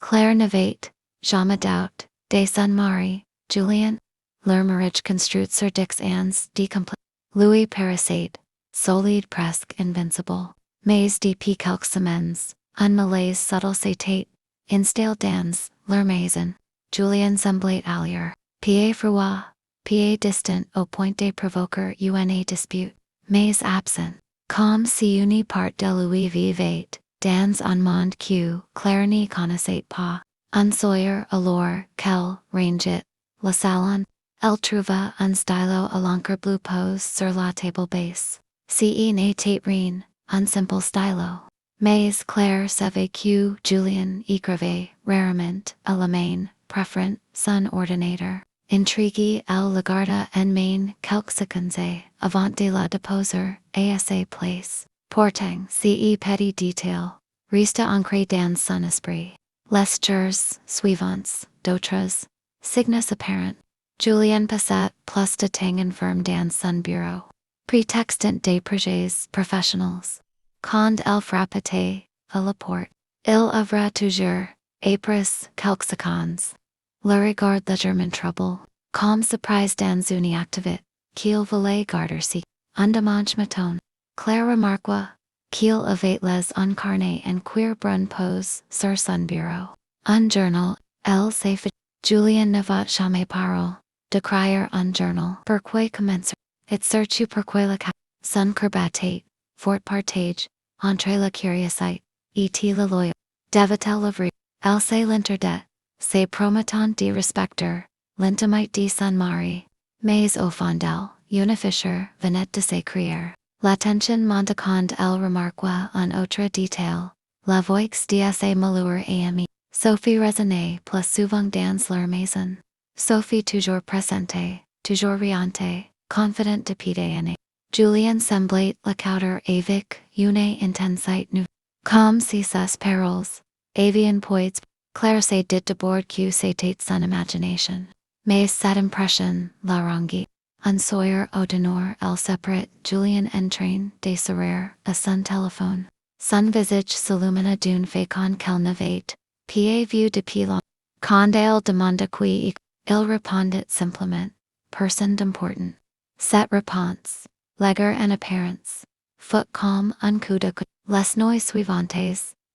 Claire Navate, Jama Doubt, Des Sun Mari, Julian, L'Urmerage construed Sir Dix Ans, Decompl. Louis Parasite, Solide Presque Invincible, Mais de P. Quelques Semaines, Un Malaise Subtle Satate, Installe dans, L'Urmaison, Julien Semblait Allier, P.A. Froid, P.A. Distant au point de provoquer una dispute, Mais absent, Comme si une part de Louis vivait, dans un monde que Claire n'y connaissait pas, un Sawyer alors qu'elle rangeait, le salon, elle trouva un stylo à l'encre bleu pose sur la table basse. Ce n'était rien, un simple stylo. Mais Claire savait que Julien écrivait rarement à la main, préférant son ordinateur. Intriguée, elle le garda en main quelques secondes avant de la déposer à sa place. Pourtant, ce petit détail resta ancré dans son esprit. Les jours suivants, d'autres signes apparents. Julien passait plus de temps enfermé dans son bureau, prétextant des projets professionnels. Quand elle frappait à la porte, il ouvrait toujours, après quelques secondes. Le regard légèrement troublé, comme surprise dans une activité qu'il voulait garder si. Un dimanche matin, Claire remarqua qu'il avait les incarnés en cuir brun pose sur son bureau. Un journal, elle s'est fait. Julien n'avait jamais parlé d'écrire un journal. Pourquoi commencer? Et surtout pourquoi le cap? Son cœur battait, fort partage, entre la curiosité et le loyal. Devait-elle l'ouvrir? Elle s'est l'interdit, se promettant de respecter l'intimité de son mari. Mais au fond d'elle, une ficheur venait de s'écrire. L'attention monta quand elle remarqua un autre détail, la voix de ses malheurs amis. Sophie résonnait plus souvent dans leur maison. Sophie toujours présente, toujours riante, confidente de pédane. Julien semblait la cauder avec une intensité nouvelle. Comme si ses paroles avaient poids. Claire se dit d'abord que c'était son imagination. Mais cette impression la rendit. Un soir au dîner, elle séparate Julien en train de sourire à son téléphone. Son visage s'illumina d'une façon qu'elle n'avait pas vue depuis longtemps. Quand elle demanda qui il répondit simplement, personne d'important. Cette réponse, légère en apparence, fut comme un coup de coude. Les nuits suivantes,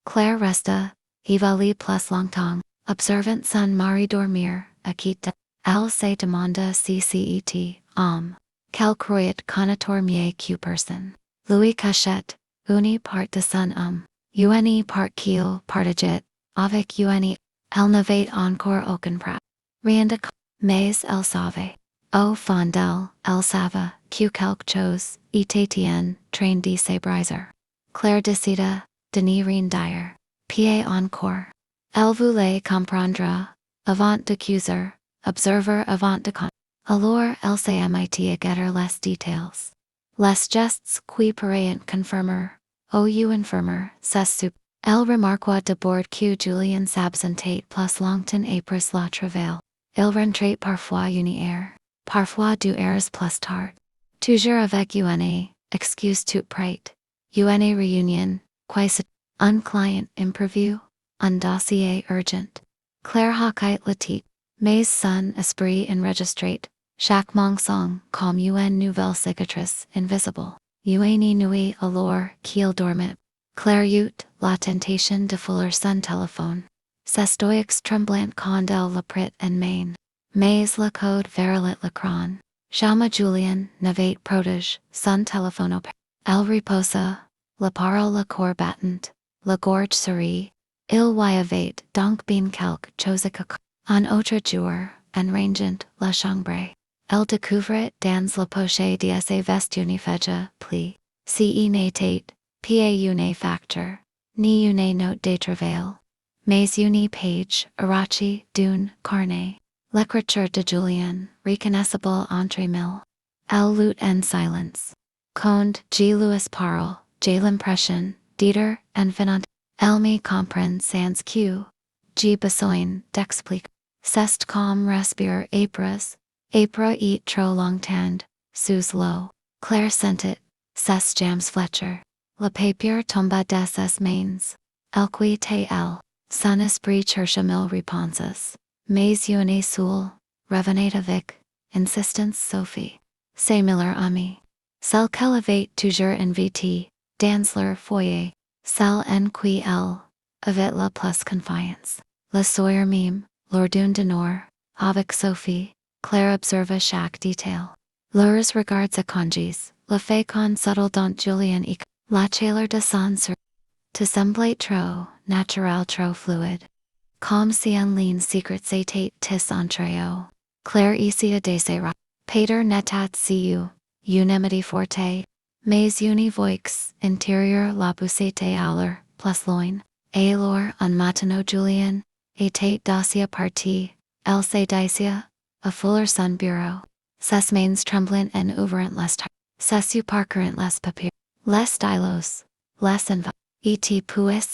Claire resta, éveillée plus longtemps, observant son mari dormir, à quitte. Elle se demanda si c'était homme. Qu'elle croyait connaître mieux que personne. Louis cachait une part de son âme, une part qu'il partageait avec une. Elle n'avait encore aucun prêt. Rien de mais elle savait. Au fond d'elle, elle savait que quelque chose était en train de se briser. Claire décida de n'y rien dire. Puis encore. Elle voulait comprendre avant d'accuser, observer avant de con. Alors elle se mit à guetter les détails. Les gestes qui pourraient confirmer, ou infirmer, ses sup. Elle remarqua d'abord que Julien s'absentait plus longtemps après la travail. Il rentrait parfois une heure, parfois 2 heures plus tard. Toujours avec une excuse toute prête. Une réunion, quasi un client imprévu, un dossier urgent. Claire hoquait la tête, mais son esprit enregistrait chaque mensonge comme une nouvelle cicatrice invisible. Une nuit alors qu'il dormait. Claire eut la tentation de fouler son téléphone. Ses doigts tremblants quand elle le prit en main. Mais le code verrouillait l'écran. Jamais Julien n'avait protégé son téléphone au père. Elle reposa, la parole le corps battant, la gorge serrée. Il y avait donc bien quelque chose que un autre jour, en rangeant la chambre, elle découvrait dans la poche de ses vestes feuille pli. Si n'était pas une facture, ni une note de travail, mais une page arrachée d'un carnet. L'écriture de Julien, reconnaissable entre mille. Elle lut en silence. Quand j'ai Louis parle, j'ai l'impression d'être infinite. Elle me comprend sans que j'ai besoin d'expliquer. C'est comme respirer après et trop longtemps, sous l'eau. Claire sentit ses jambes fléchir. Le papier tomba de ses mains. Elle quittait elle. Son esprit cherche mille réponses. Mais une seule, revenez avec, insistance Sophie. C'est Miller ami. Celle qu'élevait toujours invité, dans leur foyer, celle en qui elle avait la plus confiance. Le soir même, lors d'une dîner, avec Sophie, Claire observa chaque détail. Leurs regards échanges, le fait qu'on subtle dont Julien et la chaleur de son sourire, te semblait trop naturel, trop fluide. Comme si un lien secret s'était tissé entre eux. Claire essaya d'essayer. Peter n'était si unanimity forte, mais une voix intérieure la poussait à leur plus loin. Et alors, un matin Julien était d'assez parti, elle se disait, à fuller son bureau. Ses mains tremblant en ouvrant les ses yeux parcourant les papiers, les stylos, les envelopes. Et puis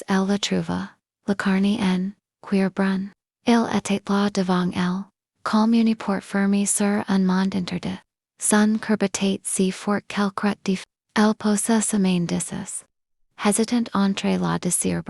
elle la trouva, la carne en cuir brun. Il était là devant elle, comme une porte fermée sur un monde interdit. Son cœur battait si fort qu'elle crut elle posa sa main dessus. Hésitant entre la désir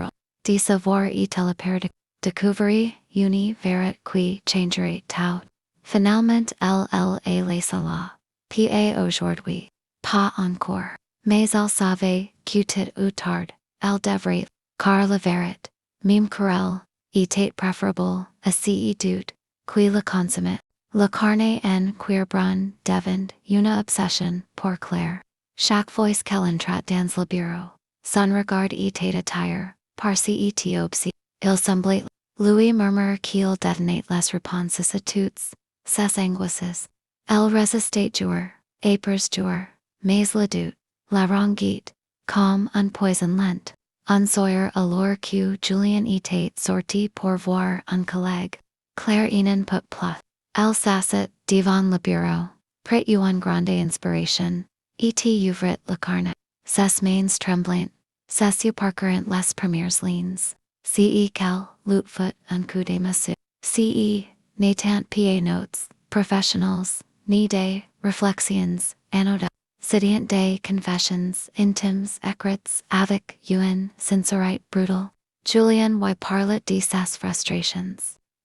de savoir et la peur de découvrir une vérité qui changerait tout. Finalement elle laissa là. Puis aujourd'hui, pas encore. Mais elle savait que tôt ou tard, elle devrait, car la vérité, même cruelle, était préférable à si doute, qui la consommait. La carne en cuir brun devint une obsession pour Claire. Chaque fois qu'elle entrait dans le bureau, son regard était attiré par si éthiopie. Il semblait lui murmurer qu'il devenait les réponses à toutes ses angoisses. Elle résistait jour, après jour, mais le doute, la ranguait, comme un poison lent. Un soir alors que Julien était sorti pour voir un collègue, Claire n'en put plus. Elle s'assit devant le bureau, prit une grande inspiration, et ouvrit la carnet. Ses mains tremblantes, ses yeux parcourant les premières lignes. Ce qu'ellelut un coup de massue. Ce n'étant pas notes professionnels, ni des réflexions anodines. C'était des confessions intimes écrites avec une sincérité brutale. Julien y parlait de ses frustrations,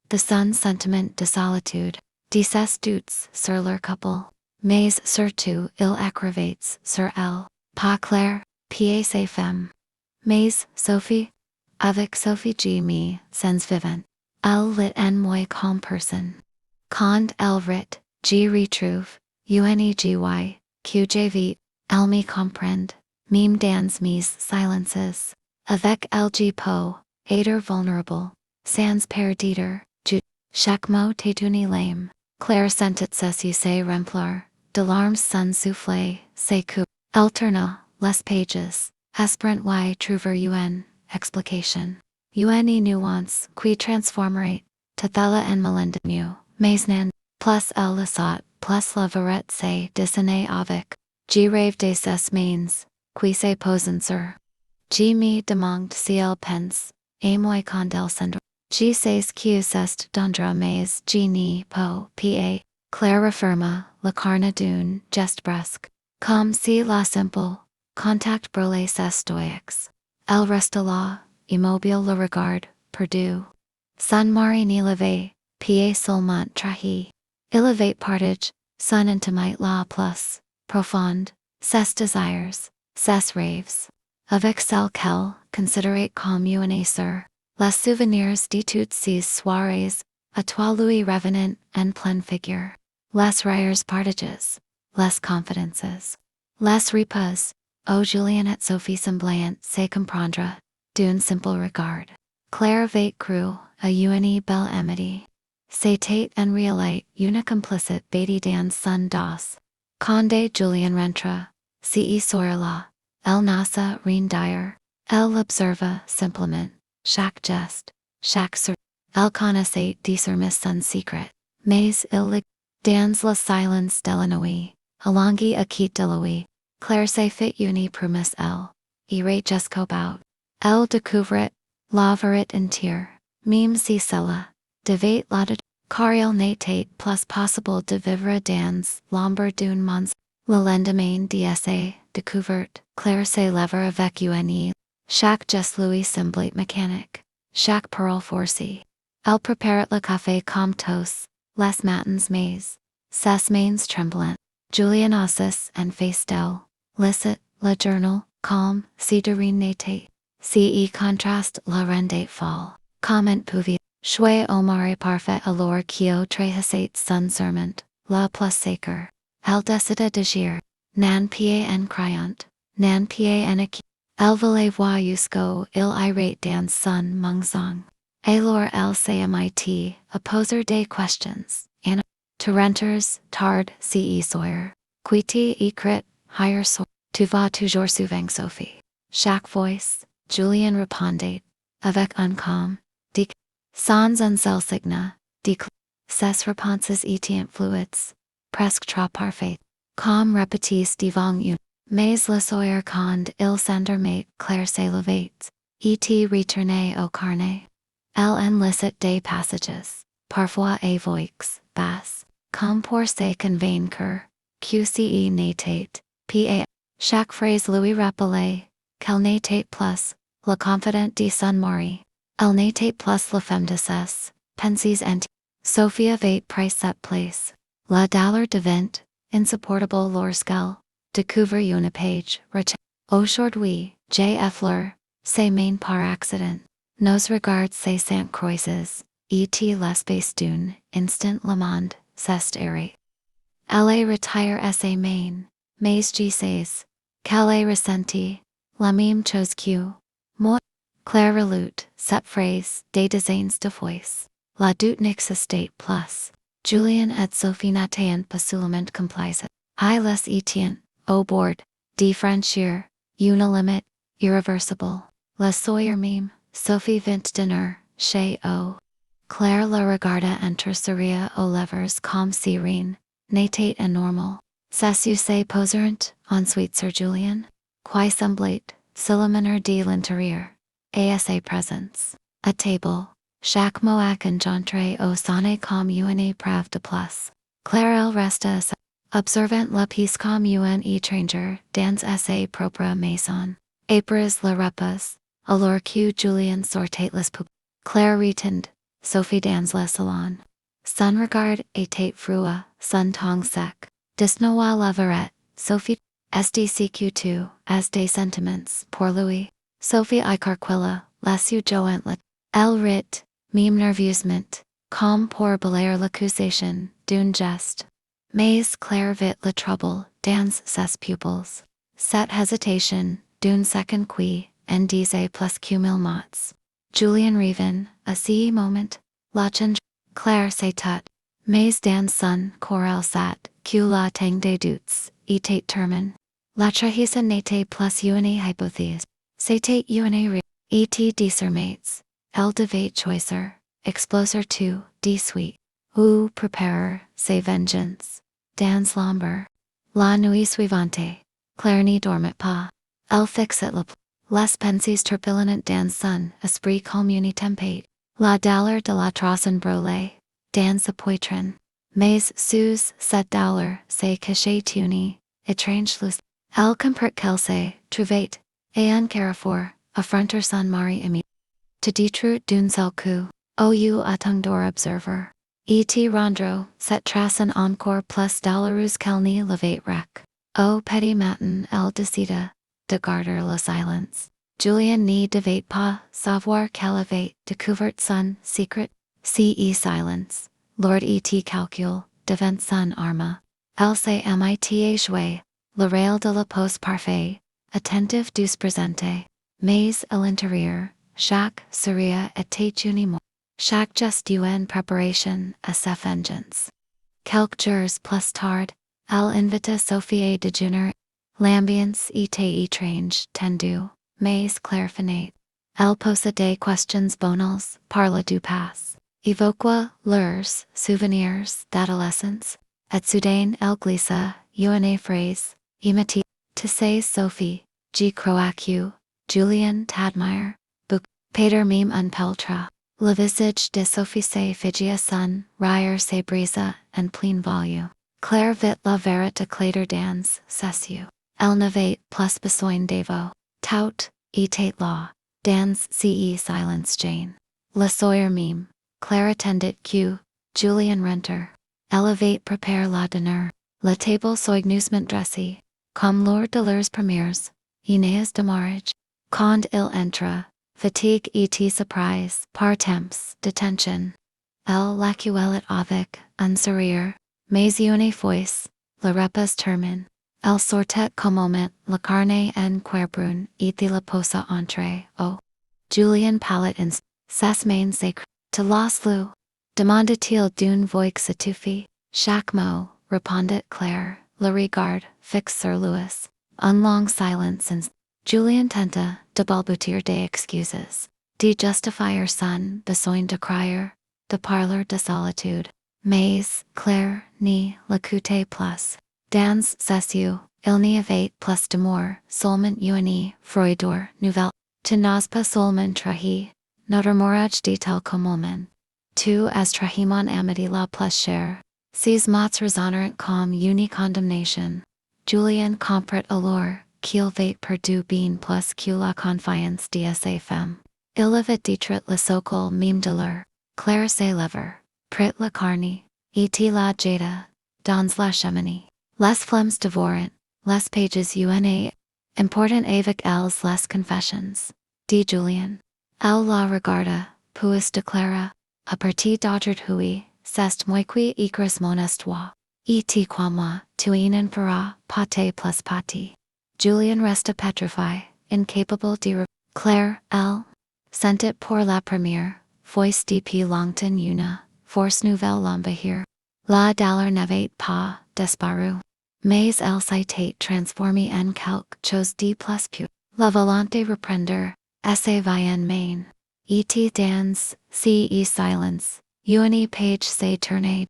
de son sentiment de solitude, de ses doutes sur leur couple, mais surtout il écrivait sur elle, pas Claire, pas ses femmes, mais Sophie. Avec Sophie G. sans vivant, elle lit en moi comme personne. Quand elle rit, je retrouve, UNEGY, QJV, elle me comprend, même dans mes silences. Avec elle je peux, être vulnérable, sans perdre, chaque mot est une lame. Claire sentit ses yeux se remplir, de larmes sans souffler, se coupe, alterna, les pages, espérant y trouver une explication. Une nuance qui transformerait, Tathala en Melendinu, mais nan, plus elle le sot, plus la verette se dessiner avec. Je rêve de ses mains, qui se posen sur. Je me demande si elle pense, et moi quand elle s'endort. Je sais que c'est d'endra mais je n'y peux pas. Claire referma, la carne d'une geste brusque, comme si la simple contact brûlait ses stoics. Elle resta là, immobile, le regard perdu. Son mari n'y l'avait pas seulement trahi. Il avait partagé son intimité la plus profonde, ses désirs, ses rêves. Avec celle qu'elle considérait comme une sœur. Les souvenirs de toutes ces soirées, à toi lui revenant en pleine figure. Les rires partages, les confidences, les repas, où Julien et Sophie semblant se comprendre, d'un simple regard. Claire avait cru à une belle amitié. C'était en réalité une complicite bêtise dans son dos. Quand Julien rentra, ce soir-là, elle n'osa rien dire. Elle observa simplement. Chaque geste, chaque sourire. Elle connaissait désormais son secret, mais il dans la silence de la nuit, allongée à quitte de la nuit, Claire se fit une promesse elle, irait jusqu'au bout. Elle découvrait, la vérité entière, même si cela devait l'être, car il n'était plus possible de vivre dans l'ombre d'un monstre. Le lendemain d'essai découverte, Claire se leva avec une. Chaque geste lui semblait mécanique. chaque parole forcée. Elle prépare le café comme tous, les matins mais, ses mains tremblant. Julian Ossis and face d'elle. Licit, le journal, calme, si de rien n'était. Ce contraste la rendait folle. Comment pouvait jouer au mari parfait alors qu'au trahissait son serment, la plus sacre. Elle décida d'agir. Nan pied en criant, nan pied en acquis. Elle voulait voir jusqu'où il irait dans son mensonge. Alors elle s'est à poser des questions, and to renters, tard, ce soir. Quitti écrit, higher soir. Tu vas toujours souvent Sophie. Chaque voice, Julian répondait, avec un calme, sans un seul signe, ses réponses étaient fluides, presque trop parfaites. Comme répétisse devant une. Mais le soir quand il s'endormait, Claire se levait, et retournait au carnet. Elle en lisait des passages, parfois à voix basse, comme pour se convaincre, QCE n'était, pa. Chaque phrase lui rappelait, qu'elle n'était plus, la confidente de son mari. Elle n'était plus la femme de ses pensées intimes. Sophie avait pris cette place. La douleur devint insupportable lorsqu'elle découvrit une page. Aujourd'hui, j'ai effleuré ses mains par accident. Nos regards se sont croisés, et l'espace d'un instant le monde s'est arrêté. Elle retire ses mains, mais je sais qu'elle est ressentie, la même chose que moi. Claire relut cette phrase des dizaines de fois. La doute n'existait plus. Julian et Sophie n'étaient pas seulement complices. Ils étaient, au bord, de franchir, une limite, irréversible. Le soir même, Sophie vint dîner, chez eux. Claire la regarda entre sourire aux lèvres comme si rien n'était anormal. S'assit posant, ensuite sur Julian, qui semblait, s'illuminer de l'intérieur, et à sa présence. À table, chaque mot engendrait au sonnet comme une épreuve de place. Claire elle resta observant la pièce comme un étranger dans sa propre maison. Après le repas, alors que Julian sortait les poupées, Claire retint Sophie dans le salon. Son regard était froid, son ton sec. Disnoa la verette, Sophie, SDCQ2, as des sentiments, pour lui. Sophie icarquilla, lassue jointlet. Elle rit, même nerveusement, comme pour belayer l'accusation d'un geste. Mais Claire vit le trouble dans ses pupils. Cette hésitation, d'une seconde qui, en disait plus que mots. Julian revint, à ce moment, lachant. Claire s'est tut. Mais dans son corps sat, que la tang des doutes, était termin. La trahison n'était plus une hypothèse. C'était une ré. Et discermates. Elle devait choisir, exploser tout, de suite. Ou préparer ses vengeances. Dans l'ombre. La nuit suivante. Claire n'y dormait pas. Elle fixait les pensées turpulentes dans son esprit comme une tempête. La douleur de la trahison brûlait dans sa poitrine. Mais sous cette douleur se cachait une étrange luce. Elle comprit qu'elle se trouvait, et en carrefour, affronter son mari aimé. To détruire d'un seul coup, ou attendre observer. Et rendre cette trahison encore plus douloureuse qu'elle ne l'avait rec. Au petit matin elle décida de garder le silence. Julian ne devait pas savoir qu'elle avait découvert son secret. Silence. Lord et calcul, devant son arme. Elle se mit jouer, le rôle de la pose parfait, attentive du présente. Mais à l'intérieur, chaque sourire était une mort. Chaque geste une préparation à sa vengeance. Quelques jours plus tard, elle invita Sophie à déjeuner. L'ambiance était étrange, tendue, mais clairfinie. Elle posa des questions banales, parla du passé. Évoqua leurs souvenirs d'adolescence. Et soudain elle glissa, une phrase, imité. Tu sais Sophie, je crois que Julian t'admire beaucoup. Peter même un peltra. Le visage de Sophie se figia son rire se brisa en plein vol. Claire vit la vérité éclater dans ses yeux. Elle n'avait plus besoin d'évo. Tout était là, dans ce silence Jane. Le Sawyer meme. Claire attended Q. Julian Renter. Elevate prepare la dinner. La table soigneusement dressée. Comme lors de leurs premières. Inés de mariage. Quand il entre. Fatigue et surprise. Par temps. Detention. Elle l'accueillit avec un sourire. Mais une fois. Le repas termine. Elle sortait comment la carne en cuerbrun et la posa entre. Oh. Julian palette in ses mains sacres. To los lou. Demanda-t-il d'une voix étouffée. Chaque mot, répondit Claire, le regard fixe sur Louis. Un long silence and Julian tenta de balbutier des excuses. De justifier son besoin de crier, de parler de solitude. Mais, Claire, ni l'écoutait plus. Dans ses yeux, il n'y avait plus d'amour, seulement une froideur nouvelle. Tu n'as pas seulement trahi, notre mariage dit-elle comment. Tu as trahi mon amitié la plus chère. Ces mots résonnèrent comme une condamnation. Julian comprit alors qu'il avait perdu bien plus que la confiance de sa femme. Il avait détruit le socle même de leur. Claire s'élève, prête la carne, et la jeta, dans la cheminée. Les flammes dévorant, les pages une important avec elles les confessions. De Julian. Elle la regarda, puis déclara, à partir d'aujourd'hui, c'est moi qui écris mon histoire. Et quoi moi, tu en feras, pâté plus pâté. Julian resta pétrifié, incapable de Claire, elle, sentit pour la première fois depuis longtemps une force nouvelle l'envahir. La douleur n'avait pas disparu. Mais elle s'était transformée en quelque chose de plus pur. La volonté reprendre, essa vaillant main. Et dans, si silence, une page s'est tournée.